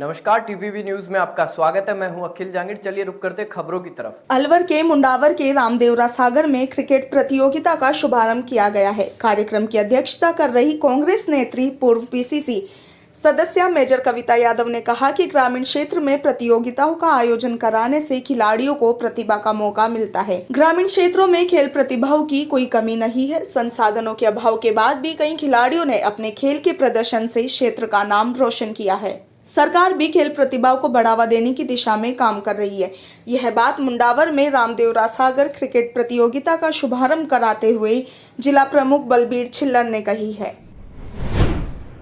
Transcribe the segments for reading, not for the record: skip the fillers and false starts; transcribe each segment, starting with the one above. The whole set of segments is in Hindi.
नमस्कार, टीवीवी न्यूज में आपका स्वागत है। मैं हूं अखिल जांगिड़। चलिए रुक करते खबरों की तरफ। अलवर के मुंडावर के रामदेवरा सागर में क्रिकेट प्रतियोगिता का शुभारंभ किया गया है। कार्यक्रम की अध्यक्षता कर रही कांग्रेस नेत्री पूर्व पीसीसी सदस्य मेजर कविता यादव ने कहा कि ग्रामीण क्षेत्र में प्रतियोगिताओं का आयोजन कराने से खिलाड़ियों को प्रतिभा का मौका मिलता है। ग्रामीण क्षेत्रों में खेल प्रतिभाओं की कोई कमी नहीं है। संसाधनों के अभाव के बाद भी कई खिलाड़ियों ने अपने खेल के प्रदर्शन से क्षेत्र का नाम रोशन किया है। सरकार भी खेल प्रतिभाओं को बढ़ावा देने की दिशा में काम कर रही है। यह बात मुंडावर में रामदेवरा सागर क्रिकेट प्रतियोगिता का शुभारंभ कराते हुए जिला प्रमुख बलबीर छिल्लर ने कही है।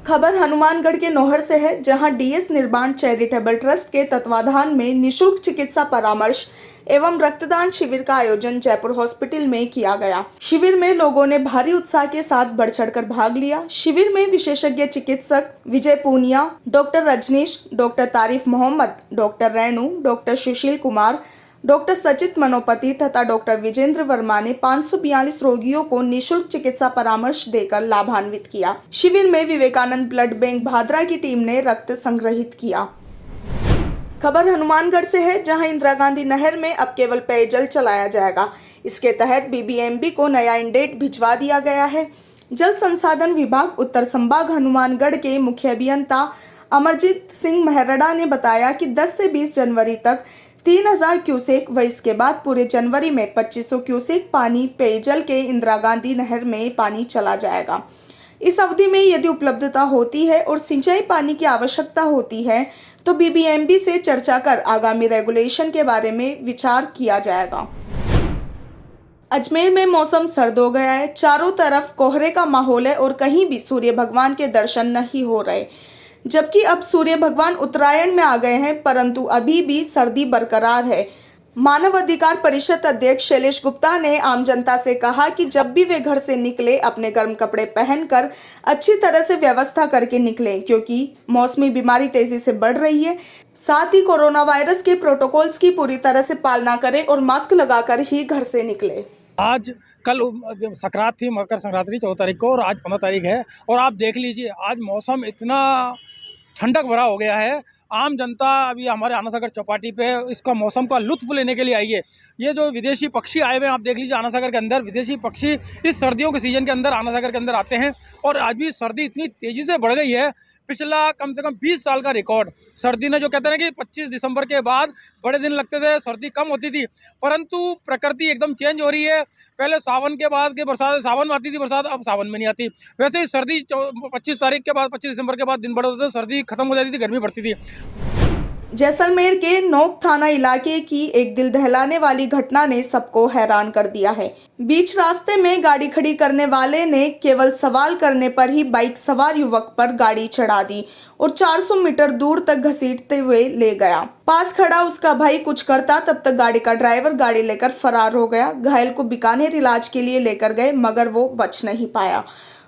खबर हनुमानगढ़ के नौहर से है, जहां डीएस निर्माण चैरिटेबल ट्रस्ट के तत्वाधान में निःशुल्क चिकित्सा परामर्श एवं रक्तदान शिविर का आयोजन जयपुर हॉस्पिटल में किया गया। शिविर में लोगों ने भारी उत्साह के साथ बढ़ चढ़कर भाग लिया। शिविर में विशेषज्ञ चिकित्सक विजय पूनिया, डॉक्टर रजनीश, डॉक्टर तारिफ Mohammad, doctor Renu, doctor Sushil Kumar, doctor सचित मनोपति तथा डॉक्टर विजेंद्र वर्मा ने 542 रोगियों को निःशुल्क चिकित्सा परामर्श देकर लाभान्वित किया। शिविर में विवेकानंद ब्लड बैंक भादरा की टीम ने रक्त संग्रहित किया। खबर हनुमानगढ़ से है, जहां इंदिरा गांधी नहर में अब केवल पेयजल चलाया जाएगा। इसके तहत बीबीएमबी को नया इंडेट भिजवा दिया गया है। जल संसाधन विभाग उत्तर संभाग हनुमानगढ़ के मुख्य अभियंता अमरजीत सिंह मेहरड़ा ने बताया कि 10 से 20 जनवरी तक 3000 क्यूसेक व इसके बाद पूरे जनवरी में 2500 क्यूसेक पानी पेयजल के इंदिरा गांधी नहर में पानी चला जाएगा। इस अवधि में यदि उपलब्धता होती है और सिंचाई पानी की आवश्यकता होती है तो बीबीएमबी से चर्चा कर आगामी रेगुलेशन के बारे में विचार किया जाएगा। अजमेर में मौसम सर्द हो गया है। चारों तरफ कोहरे का माहौल है और कहीं भी सूर्य भगवान के दर्शन नहीं हो रहे, जबकि अब सूर्य भगवान उत्तरायण में आ गए हैं, परंतु अभी भी सर्दी बरकरार है। मानव अधिकार परिषद अध्यक्ष शैलेश गुप्ता ने आम जनता से कहा कि जब भी वे घर से निकले अपने गर्म कपड़े पहनकर अच्छी तरह से व्यवस्था करके निकलें, क्योंकि मौसमी बीमारी तेजी से बढ़ रही है। साथ ही कोरोना वायरस के प्रोटोकॉल्स की पूरी तरह से पालना करें और मास्क लगाकर ही घर से निकले। आज कल संक्रांत थी, मकर संक्रांति 14 तारीख को, और आज 15 तारीख है। और आप देख लीजिए आज मौसम इतना ठंडक भरा हो गया है। आम जनता अभी हमारे आनासागर चौपाटी पे इसका मौसम का लुत्फ लेने के लिए आई है। ये जो विदेशी पक्षी आए हुए हैं, आप देख लीजिए आनासागर के अंदर विदेशी पक्षी इस सर्दियों के सीजन के अंदर आनासागर के अंदर आते हैं। और आज भी सर्दी इतनी तेज़ी से बढ़ गई है, पिछला कम से कम 20 साल का रिकॉर्ड सर्दी ने, जो कहते हैं कि 25 दिसंबर के बाद बड़े दिन लगते थे, सर्दी कम होती थी, परंतु प्रकृति एकदम चेंज हो रही है। पहले सावन के बाद के बरसात, सावन में आती थी बरसात, अब सावन में नहीं आती। वैसे ही सर्दी 25 तारीख के बाद, 25 दिसंबर के बाद दिन बड़े होते थे, सर्दी खत्म हो जाती थी, गर्मी बढ़ती थी। जैसलमेर के नोक थाना इलाके की एक दिल दहलाने वाली घटना ने सबको हैरान कर दिया है। बीच रास्ते में गाड़ी खड़ी करने वाले ने केवल सवाल करने पर ही बाइक सवार युवक पर गाड़ी चढ़ा दी और 400 मीटर दूर तक घसीटते हुए ले गया। पास खड़ा उसका भाई कुछ करता, तब तक गाड़ी का ड्राइवर गाड़ी लेकर फरार हो गया। घायल को बीकानेर इलाज के लिए लेकर गए, मगर वो बच नहीं पाया।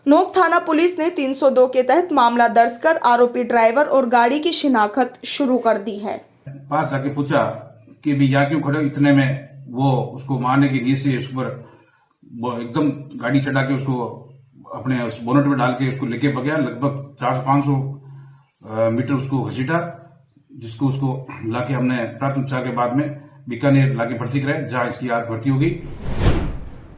नोक थाना पुलिस ने 302 के तहत मामला दर्ज कर आरोपी ड्राइवर और गाड़ी की शिनाख्त शुरू कर दी है। पास जाके पूछा कि भी यहाँ क्यों खड़े हो, इतने में वो उसको मारने की नीयत से उस पर एकदम गाड़ी चढ़ा के उसको अपने उस बोनट में डाल के उसको लेके गया। लगभग 400-500 मीटर उसको घसीटा, जिसको उसको लाके हमने प्राथमिक उपचार के बाद में बीकानेर लाके भर्ती कराया, जहाँ इसकी आज भर्ती हो गई।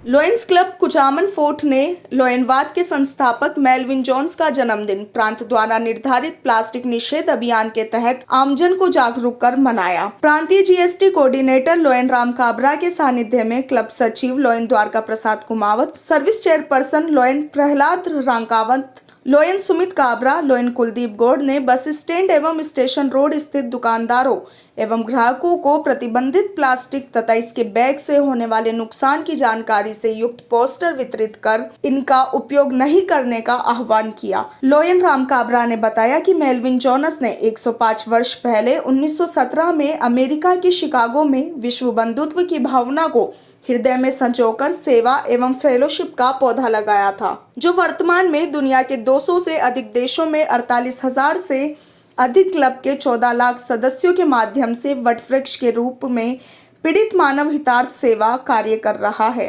लॉयंस क्लब कुचामन फोर्ट ने लॉयनवाद के संस्थापक मेलविन जॉन्स का जन्मदिन प्रांत द्वारा निर्धारित प्लास्टिक निषेध अभियान के तहत आमजन को जागरूक कर मनाया। प्रांतीय GST coordinator lion Ram Kabra के सानिध्य में क्लब सचिव lion Dwarka Prasad Kumawat, service chairperson lion Prahlad Rankawat, lion Sumit Kabra, lion Kuldeep Gaur ने बस स्टैंड एवं स्टेशन रोड स्थित दुकानदारों एवं ग्राहकों को प्रतिबंधित प्लास्टिक तथा इसके बैग से होने वाले नुकसान की जानकारी से युक्त पोस्टर वितरित कर इनका उपयोग नहीं करने का आह्वान किया। लॉयन राम काबरा ने बताया कि मेलविन जॉनस ने 105 वर्ष पहले 1917 में अमेरिका के शिकागो में विश्व बंधुत्व की भावना को हृदय में संजोकर सेवा एवं फेलोशिप का पौधा लगाया था, जो वर्तमान में दुनिया के 200 से अधिक देशों में 48,000 से अधिक क्लब के 14 लाख सदस्यों के माध्यम से वटवृक्ष के रूप में पीड़ित मानव हितार्थ सेवा कार्य कर रहा है।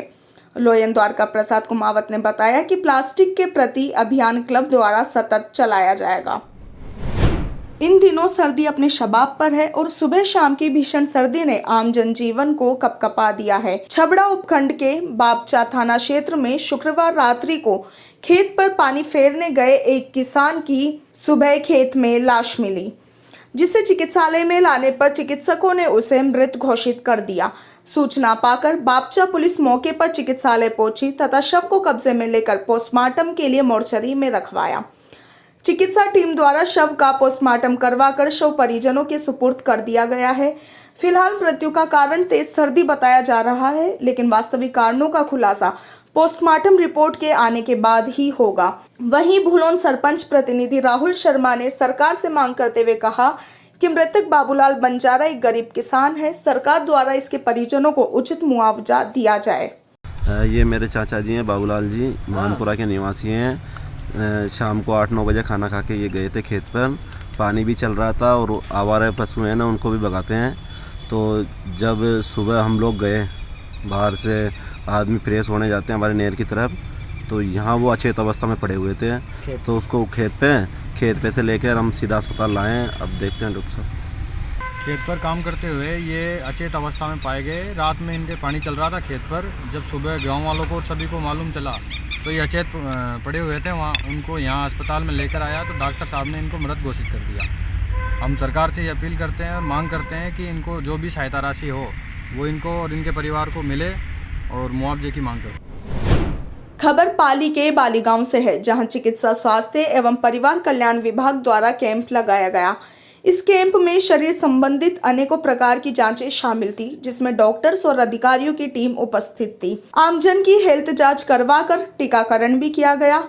लॉयन द्वारका प्रसाद कुमावत ने बताया कि प्लास्टिक के प्रति अभियान क्लब द्वारा सतत चलाया जाएगा। इन दिनों सर्दी अपने शबाब पर है और सुबह शाम की भीषण सर्दी ने आम जनजीवन को कपकपा दिया है। छबड़ा उपखंड के बापचा थाना क्षेत्र में शुक्रवार रात्रि को खेत पर पानी फेरने गए एक किसान की सुबह खेत में लाश मिली, जिसे चिकित्सालय में लाने पर चिकित्सकों ने उसे मृत घोषित कर दिया। सूचना पाकर बापचा पुलिस मौके पर चिकित्सालय पहुंची तथा शव को कब्जे में लेकर पोस्टमार्टम के लिए मोर्चरी में रखवाया। चिकित्सा टीम द्वारा शव का पोस्टमार्टम करवाकर शव परिजनों के सुपुर्द कर दिया गया है। फिलहाल मृत्यु का कारण तेज सर्दी बताया जा रहा है, लेकिन वास्तविक कारणों का खुलासा पोस्टमार्टम रिपोर्ट के आने के बाद ही होगा। वहीं भुलोन सरपंच प्रतिनिधि राहुल शर्मा ने सरकार से मांग करते हुए कहा कि मृतक बाबूलाल बंजारा एक गरीब किसान है, सरकार द्वारा इसके परिजनों को उचित मुआवजा दिया जाए। ये मेरे चाचा जी हैं, बाबूलाल जी मानपुरा के निवासी हैं। शाम को 8-9 बजे खाना खा के ये गए थे खेत पर। पानी भी चल रहा था और आवारा पशु हैं ना, उनको भी भगाते हैं। तो जब सुबह हम लोग गए, बाहर से आदमी फ्रेश होने जाते हैं हमारे नहर की तरफ, तो यहाँ वो अचेत अवस्था में पड़े हुए थे। तो उसको खेत पे से लेकर हम सीधा अस्पताल लाए। अब देखते हैं डॉक्टर साहब। खेत पर काम करते हुए ये अचेत अवस्था में पाए गए। रात में इनके पानी चल रहा था खेत पर। जब सुबह गांव वालों को सभी को मालूम चला तो ये अचेत पड़े हुए थे। वहाँ उनको यहाँ अस्पताल में लेकर आया तो डॉक्टर साहब ने इनको मृत घोषित कर दिया। हम सरकार से ये अपील करते हैं और मांग करते हैं कि इनको जो भी सहायता राशि हो वो इनको और इनके परिवार को मिले और मुआवजे की मांग करें। खबर पाली के बाली गांव से है, जहां चिकित्सा स्वास्थ्य एवं परिवार कल्याण विभाग द्वारा कैंप लगाया गया। इस कैंप में शरीर संबंधित अनेकों प्रकार की जांचें शामिल थी, जिसमें डॉक्टर्स और अधिकारियों की टीम उपस्थित थी। आमजन की हेल्थ जांच करवाकर टीकाकरण भी किया गया।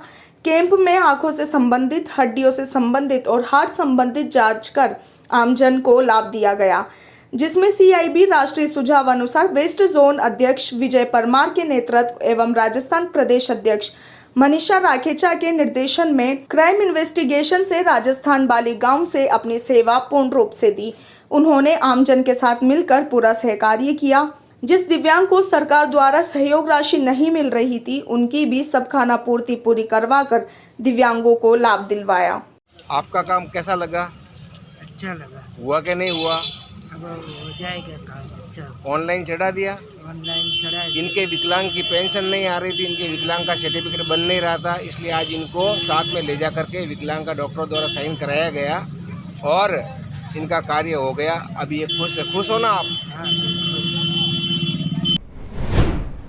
कैंप में आंखों से संबंधित, हड्डियों से संबंधित और हार्ट संबंधित जांच कर आमजन को लाभ दिया गया, जिसमें CIB राष्ट्रीय सुझाव अनुसार वेस्ट जोन अध्यक्ष विजय परमार के नेतृत्व एवं राजस्थान प्रदेश अध्यक्ष मनीषा राखेचा के निर्देशन में क्राइम इन्वेस्टिगेशन से राजस्थान बाली गांव से अपनी सेवा पूर्ण रूप से दी। उन्होंने आमजन के साथ मिलकर पूरा सहकार्य किया। जिस दिव्यांग को सरकार द्वारा सहयोग राशि नहीं मिल रही थी, उनकी भी सब खाना पूर्ति पूरी करवाकर दिव्यांगों को लाभ दिलवाया। आपका काम कैसा लगा? अच्छा लगा। हुआ कि नहीं हुआ? अब हो जाएगा काम अच्छा। ऑनलाइन चढ़ा दिया? ऑनलाइन चढ़ा दिया। इनके विकलांग की पेंशन नहीं आ रही थी, इनके विकलांग का सर्टिफिकेट बन नहीं रहा था, इसलिए आज इनको साथ में ले जा करके विकलांग का डॉक्टर द्वारा साइन कराया गया और इनका कार्य हो गया। अभी ये खुश हो ना आप? हाँ, खुश हूँ।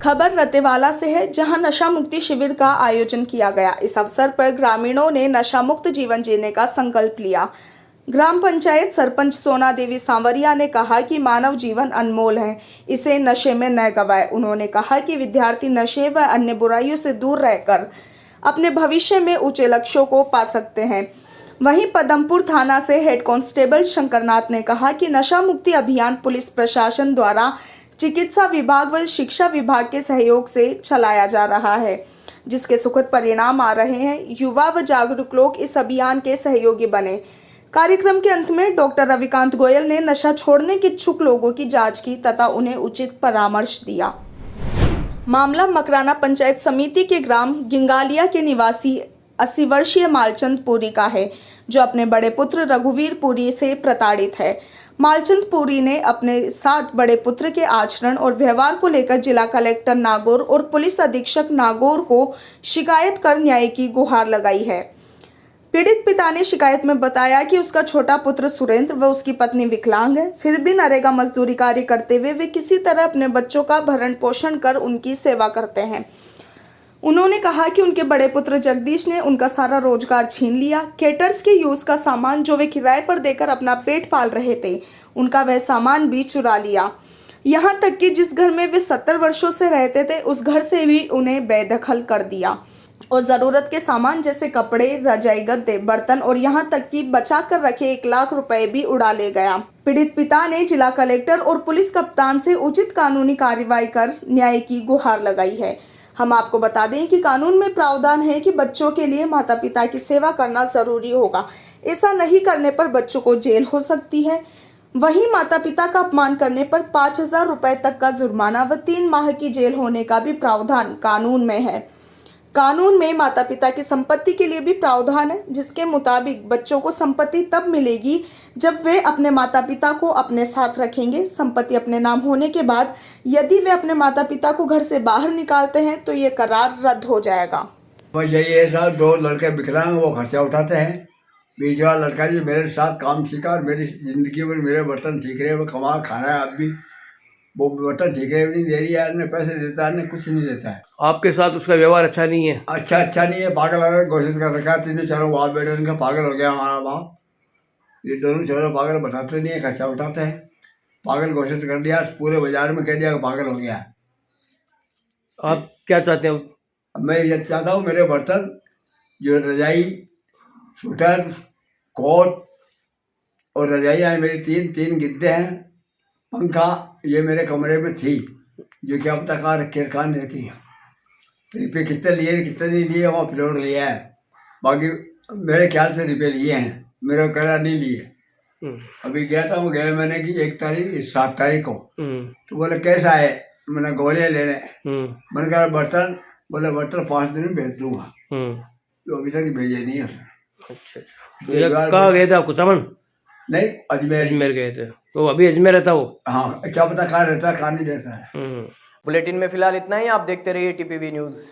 खबर रतेवाला से है, जहां नशा मुक्ति शिविर का आयोजन किया गया। इस अवसर पर ग्रामीणों ने नशा मुक्त जीवन जीने का संकल्प लिया। ग्राम पंचायत सरपंच सोना देवी सांवरिया ने कहा कि मानव जीवन अनमोल है, इसे नशे में न गवाए। उन्होंने कहा कि विद्यार्थी नशे व अन्य बुराइयों से दूर रहकर अपने भविष्य में ऊंचे लक्ष्यों को पा सकते हैं। वहीं पदमपुर थाना से हेड कांस्टेबल शंकरनाथ ने कहा कि नशा मुक्ति अभियान पुलिस प्रशासन द्वारा चिकित्सा विभाग व शिक्षा विभाग के सहयोग से चलाया जा रहा है, जिसके सुखद परिणाम आ रहे हैं। युवा व जागरूक लोग इस अभियान के सहयोगी बने। कार्यक्रम के अंत में डॉक्टर रविकांत गोयल ने नशा छोड़ने के इच्छुक लोगों की जांच की तथा उन्हें उचित परामर्श दिया। मामला मकराना पंचायत समिति के ग्राम गिंगालिया के निवासी 80 वर्षीय मालचंद पुरी का है, जो अपने बड़े पुत्र रघुवीर पुरी से प्रताड़ित है। मालचंद पुरी ने अपने साथ बड़े पुत्र के आचरण और व्यवहार को लेकर जिला कलेक्टर नागौर और पुलिस अधीक्षक नागौर को शिकायत कर न्याय की गुहार लगाई है। पीड़ित पिता ने शिकायत में बताया कि उसका छोटा पुत्र सुरेंद्र व उसकी पत्नी विकलांग है, फिर भी नरेगा मजदूरी कार्य करते हुए वे किसी तरह अपने बच्चों का भरण पोषण कर उनकी सेवा करते हैं। उन्होंने कहा कि उनके बड़े पुत्र जगदीश ने उनका सारा रोजगार छीन लिया। केटर्स के यूज का सामान जो वे किराए पर देकर अपना पेट पाल रहे थे, उनका वह सामान भी चुरा लिया। यहाँ तक कि जिस घर में वे 70 वर्षों से रहते थे, उस घर से भी उन्हें बेदखल कर दिया और जरूरत के सामान जैसे कपड़े, रजाई, गद्दे, बर्तन और यहाँ तक कि बचा कर रखे 1 लाख रुपए भी उड़ा ले गया। पीड़ित पिता ने जिला कलेक्टर और पुलिस कप्तान से उचित कानूनी कार्रवाई कर न्याय की गुहार लगाई है। हम आपको बता दें कि कानून में प्रावधान है कि बच्चों के लिए माता पिता की सेवा करना जरूरी होगा। ऐसा नहीं करने पर बच्चों को जेल हो सकती है। वहीं माता पिता का अपमान करने पर 5000 रुपए तक का जुर्माना व 3 माह की जेल होने का भी प्रावधान कानून में है। कानून में माता पिता की संपत्ति के लिए भी प्रावधान है, जिसके मुताबिक बच्चों को संपत्ति तब मिलेगी जब वे अपने माता पिता को अपने साथ रखेंगे। संपत्ति अपने नाम होने के बाद यदि वे अपने माता पिता को घर से बाहर निकालते हैं तो ये करार रद्द हो जाएगा। बस यही है साहब, 2 लड़के विकलांग वो खर्चा उठाते हैं। बीच वाला लड़का जी मेरे साथ काम सीखा और मेरी ज़िंदगी में मेरे बर्तन ठीक रहे, वो कमा खाना है। अब भी वो बर्तन ठीक रहे नहीं दे रही है, न पैसे देता है न कुछ नहीं देता है। आपके साथ उसका व्यवहार अच्छा नहीं है? अच्छा नहीं है, पागल अगर घोषित कर रखा है। तीनों चारों बाप बेटे उनका पागल हो गया हमारा बाप। ये दोनों चारों पागल बताते नहीं है, खर्चा उठाते हैं। पागल घोषित कर दिया, पूरे बाजार में कह दिया कि पागल हो गया। आप क्या चाहते हैं? मैं ये चाहता हूँ मेरे बर्तन, जो रजाई, स्वेटर, कोट और रजाइयाँ मेरी तीन गिद्दे हैं, पंखा ये मेरे कमरे में थी, जो कि अब तक रखा नहीं रखी है। रुपये कितने लिए कितने नहीं लिए वहाँ फ्लोर लिया है, बाकी मेरे ख्याल से रुपये लिए हैं, मेरे कहना नहीं लिए। अभी गया था, वो गए मैंने कि 7 तारीख को, तो बोले कैसा है, मैंने गोले लेने। मैंने कहा बर्तन, बोले बर्तन 5 दिन में भेज दूंगा। तो अभी तक भेजे नहीं है उसने। अच्छा, कहाँ गए थे आप? कुचामन? नहीं, अजमेर गए थे। तो अभी अजमेर रहता वो? हाँ, क्या पता कहाँ रहता है, कहाँ नहीं रहता है। बुलेटिन में फिलहाल इतना ही। आप देखते रहिए टीपीवी न्यूज़।